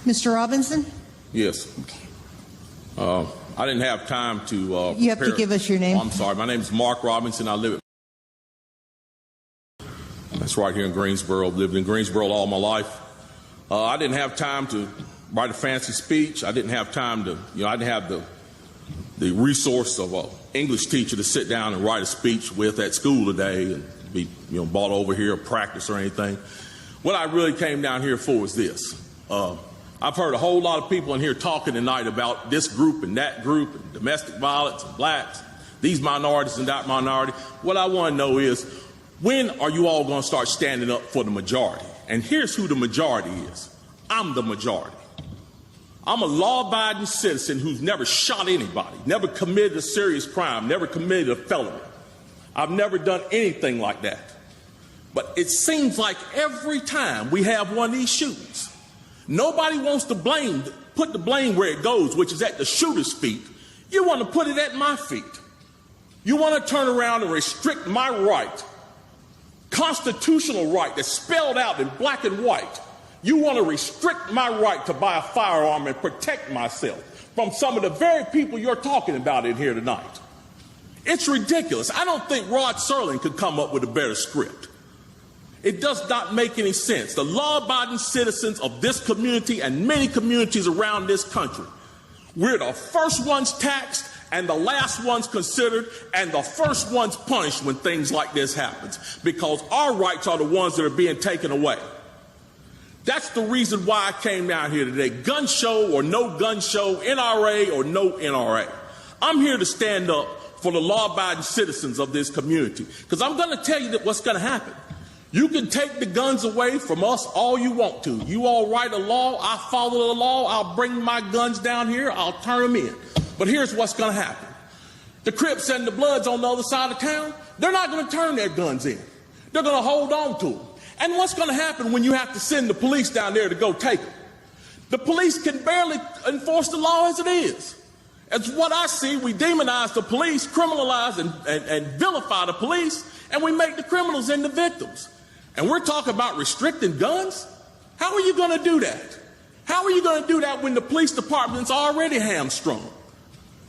Mr. Robinson? Yes. I didn't have time to You have to give us your name. Oh, I'm sorry. My name is Mark Robinson. I live at... That's right here in Greensboro. I've lived in Greensboro all my life. I didn't have time to write a fancy speech. I didn't have time to, I didn't have the resource of an English teacher to sit down and write a speech with at school today and be, brought over here or practice or anything. What I really came down here for is this. I've heard a whole lot of people in here talking tonight about this group and that group and domestic violence and blacks, these minorities and that minority. What I want to know is, when are you all going to start standing up for the majority? And here's who the majority is. I'm the majority. I'm a law-abiding citizen who's never shot anybody, never committed a serious crime, never committed a felony. I've never done anything like that. But it seems like every time we have one of these shootings, nobody wants to put the blame where it goes, which is at the shooter's feet. You want to put it at my feet. You want to turn around and restrict my right, constitutional right that's spelled out in black and white. You want to restrict my right to buy a firearm and protect myself from some of the very people you're talking about in here tonight. It's ridiculous. I don't think Rod Serling could come up with a better script. It does not make any sense. The law-abiding citizens of this community and many communities around this country, we're the first ones taxed and the last ones considered and the first ones punished when things like this happens, because our rights are the ones that are being taken away. That's the reason why I came down here today. Gun show or no gun show, NRA or no NRA. I'm here to stand up for the law-abiding citizens of this community, because I'm going to tell you that what's going to happen. You can take the guns away from us all you want to. You all write a law, I follow the law, I'll bring my guns down here, I'll turn them in. But here's what's going to happen. The Crips and the Bloods on the other side of town, they're not going to turn their guns in. They're going to hold on to them. And what's going to happen when you have to send the police down there to go take them? The police can barely enforce the law as it is. As what I see, we demonize the police, criminalize and vilify the police, and we make the criminals into victims. And we're talking about restricting guns? How are you going to do that? How are you going to do that when the police department's already hamstrung?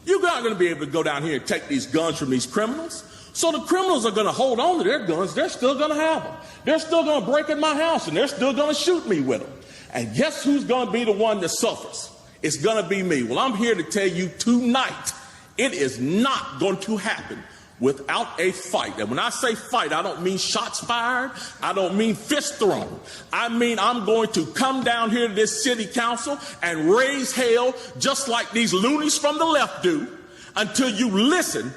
You're not going to be able to go down here and take these guns from these criminals. So the criminals are going to hold on to their guns. They're still going to have them. They're still going to break in my house, and they're still going to shoot me with them. And guess who's going to be the one that suffers? It's going to be me. Well, I'm here to tell you tonight, it is not going to happen without a fight. And when I say fight, I don't mean shots fired. I don't mean fist thrown. I mean I'm going to come down here to this city council and raise hell just like these loonies from the left do until you listen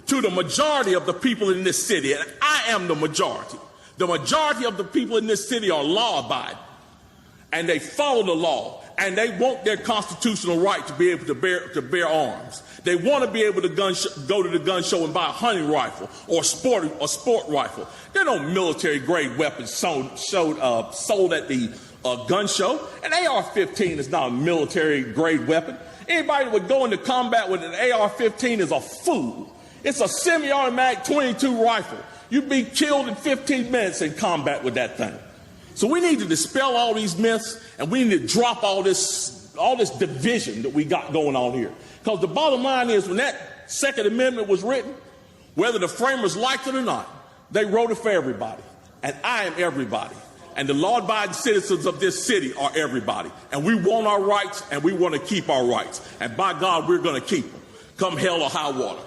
to the majority of the people in this city. And I am the majority. The majority of the people in this city are law-abiding, and they follow the law, and they want their constitutional right to be able to bear arms. They want to be able to go to the gun show and buy a hunting rifle or a sport rifle. There are no military-grade weapons sold at the gun show. An AR-15 is not a military-grade weapon. Anybody that would go into combat with an AR-15 is a fool. It's a semi-automatic .22 rifle. You'd be killed in 15 minutes in combat with that thing. So we need to dispel all these myths, and we need to drop all this division that we got going on here. Because the bottom line is, when that Second Amendment was written, whether the framers liked it or not, they wrote it for everybody. And I am everybody. And the law-abiding citizens of this city are everybody. And we want our rights, and we want to keep our rights. And by God, we're going to keep them, come hell or high water.